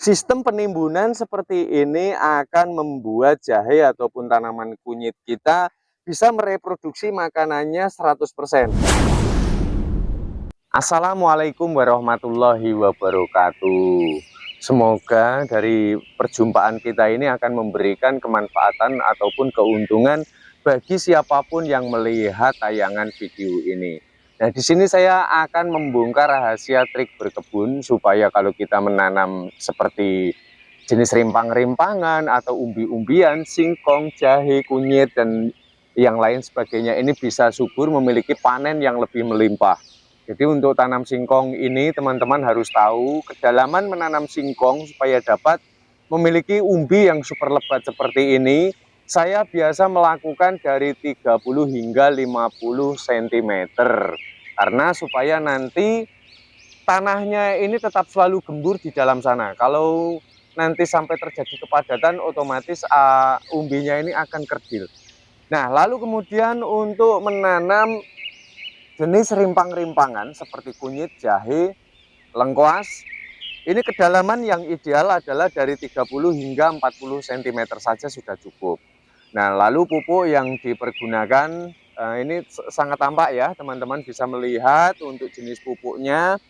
Sistem penimbunan seperti ini akan membuat jahe ataupun tanaman kunyit kita bisa mereproduksi makanannya 100%. Assalamualaikum warahmatullahi wabarakatuh. Semoga dari perjumpaan kita ini akan memberikan kemanfaatan ataupun keuntungan bagi siapapun yang melihat tayangan video ini. Nah, di sini saya akan membongkar rahasia trik berkebun supaya kalau kita menanam seperti jenis rimpang-rimpangan atau umbi-umbian, singkong, jahe, kunyit, dan yang lain sebagainya ini bisa subur memiliki panen yang lebih melimpah. Jadi untuk tanam singkong ini teman-teman harus tahu kedalaman menanam singkong supaya dapat memiliki umbi yang super lebat seperti ini. Saya biasa melakukan dari 30 hingga 50 cm. Karena supaya nanti tanahnya ini tetap selalu gembur di dalam sana. Kalau nanti sampai terjadi kepadatan otomatis umbinya ini akan kerdil. Nah, lalu kemudian untuk menanam jenis rimpang-rimpangan seperti kunyit, jahe, lengkuas, ini kedalaman yang ideal adalah dari 30 hingga 40 cm saja sudah cukup. Nah, lalu pupuk yang dipergunakan ini sangat tampak ya, teman-teman bisa melihat untuk jenis pupuknya.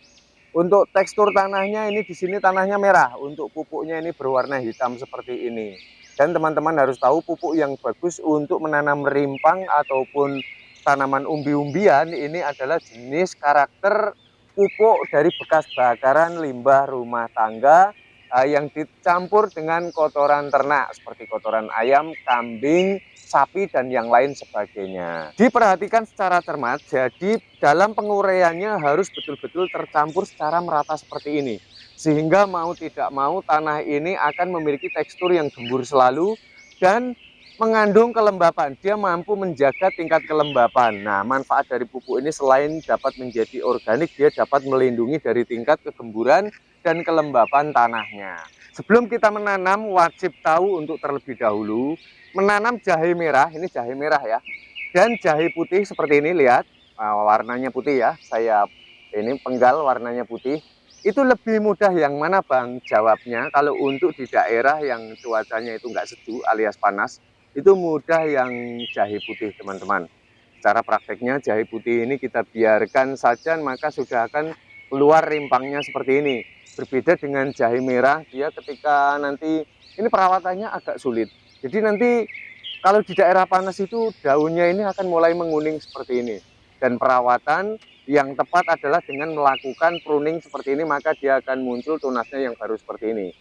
Untuk tekstur tanahnya ini di sini tanahnya merah, untuk pupuknya ini berwarna hitam seperti ini. Dan teman-teman harus tahu pupuk yang bagus untuk menanam rimpang ataupun tanaman umbi-umbian ini adalah jenis karakter pupuk dari bekas bakaran limbah rumah tangga yang dicampur dengan kotoran ternak seperti kotoran ayam, kambing, sapi, dan yang lain sebagainya. Diperhatikan secara cermat, jadi dalam penguraiannya harus betul-betul tercampur secara merata seperti ini. Sehingga mau tidak mau tanah ini akan memiliki tekstur yang gembur selalu dan mengandung kelembapan. Dia mampu menjaga tingkat kelembapan. Nah, manfaat dari pupuk ini selain dapat menjadi organik, dia dapat melindungi dari tingkat kegemburan dan kelembapan tanahnya. Sebelum kita menanam, wajib tahu untuk terlebih dahulu menanam jahe merah. Ini jahe merah ya, dan jahe putih seperti ini. Lihat warnanya putih ya, saya ini penggal warnanya putih. Itu lebih mudah yang mana Bang? Jawabnya kalau untuk di daerah yang cuacanya itu nggak sejuk alias panas, itu mudah yang jahe putih teman-teman. Cara prakteknya jahe putih ini kita biarkan saja maka sudah akan keluar rimpangnya seperti ini. Berbeda dengan jahe merah, dia ketika nanti ini perawatannya agak sulit. Jadi nanti kalau di daerah panas itu daunnya ini akan mulai menguning seperti ini. Dan perawatan yang tepat adalah dengan melakukan pruning seperti ini, maka dia akan muncul tunasnya yang baru seperti ini.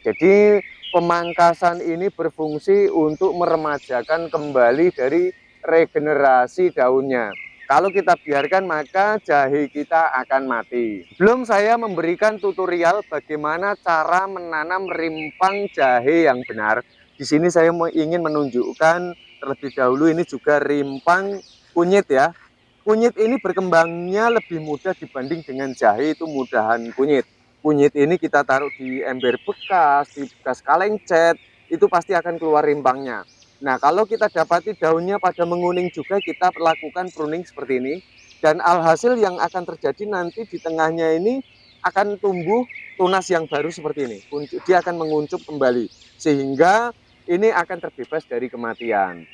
Jadi pemangkasan ini berfungsi untuk meremajakan kembali dari regenerasi daunnya. Kalau kita biarkan maka jahe kita akan mati. Belum saya memberikan tutorial bagaimana cara menanam rimpang jahe yang benar. Di sini saya ingin menunjukkan terlebih dahulu ini juga rimpang kunyit ya. Kunyit ini berkembangnya lebih mudah dibanding dengan jahe, itu mudahan kunyit. Kunyit ini kita taruh di ember bekas, di bekas kaleng cat, itu pasti akan keluar rimpangnya. Nah, kalau kita dapati daunnya pada menguning juga, kita lakukan pruning seperti ini. Dan alhasil yang akan terjadi nanti di tengahnya ini akan tumbuh tunas yang baru seperti ini. Dia akan menguncup kembali. Sehingga ini akan terbebas dari kematian.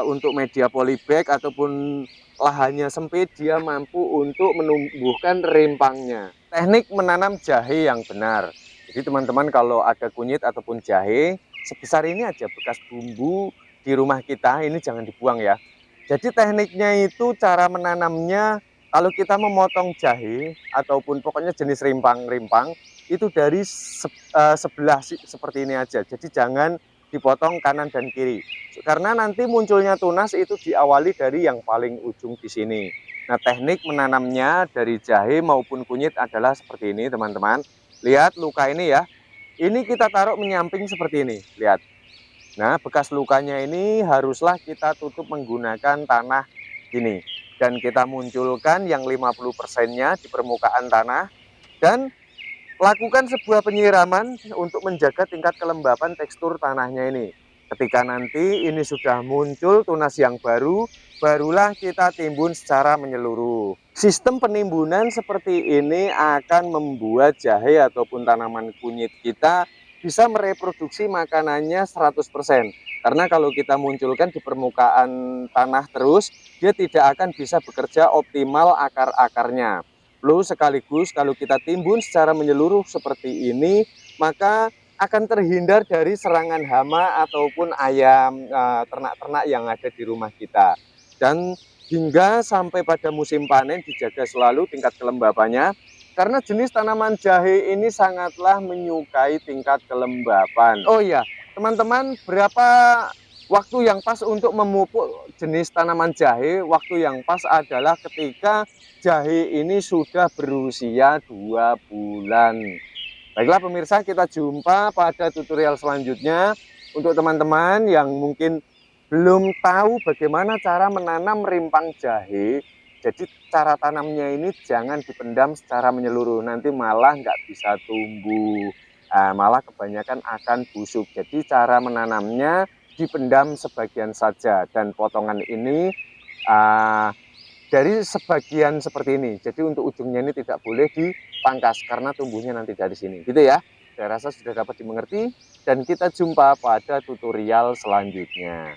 Untuk media polybag ataupun lahannya sempit, dia mampu untuk menumbuhkan rimpangnya. Teknik menanam jahe yang benar. Jadi teman-teman kalau ada kunyit ataupun jahe, sebesar ini aja bekas bumbu di rumah kita, ini jangan dibuang ya. Jadi tekniknya itu cara menanamnya, kalau kita memotong jahe ataupun pokoknya jenis rimpang-rimpang, itu dari sebelah seperti ini aja. Jadi jangan dipotong kanan dan kiri. Karena nanti munculnya tunas itu diawali dari yang paling ujung di sini. Nah, teknik menanamnya dari jahe maupun kunyit adalah seperti ini, teman-teman. Lihat luka ini ya. Ini kita taruh menyamping seperti ini, lihat. Nah, bekas lukanya ini haruslah kita tutup menggunakan tanah ini. Dan kita munculkan yang 50%-nya di permukaan tanah. Dan lakukan sebuah penyiraman untuk menjaga tingkat kelembapan tekstur tanahnya ini. Ketika nanti ini sudah muncul tunas yang baru, barulah kita timbun secara menyeluruh. Sistem penimbunan seperti ini akan membuat jahe ataupun tanaman kunyit kita bisa mereproduksi makanannya 100%. Karena kalau kita munculkan di permukaan tanah terus, dia tidak akan bisa bekerja optimal akar-akarnya. Plus sekaligus kalau kita timbun secara menyeluruh seperti ini, maka akan terhindar dari serangan hama ataupun ayam ternak-ternak yang ada di rumah kita. Dan hingga sampai pada musim panen dijaga selalu tingkat kelembabannya, karena jenis tanaman jahe ini sangatlah menyukai tingkat kelembapan. Oh iya, teman-teman, berapa waktu yang pas untuk memupuk jenis tanaman jahe? Waktu yang pas adalah ketika jahe ini sudah berusia 2 bulan. Baiklah pemirsa, kita jumpa pada tutorial selanjutnya. Untuk teman-teman yang mungkin belum tahu bagaimana cara menanam rimpang jahe, jadi cara tanamnya ini jangan dipendam secara menyeluruh, nanti malah nggak bisa tumbuh, malah kebanyakan akan busuk. Jadi cara menanamnya dipendam sebagian saja, dan potongan ini dari sebagian seperti ini. Jadi untuk ujungnya ini tidak boleh dipangkas karena tumbuhnya nanti dari sini, gitu ya. Saya rasa sudah dapat dimengerti, dan kita jumpa pada tutorial selanjutnya.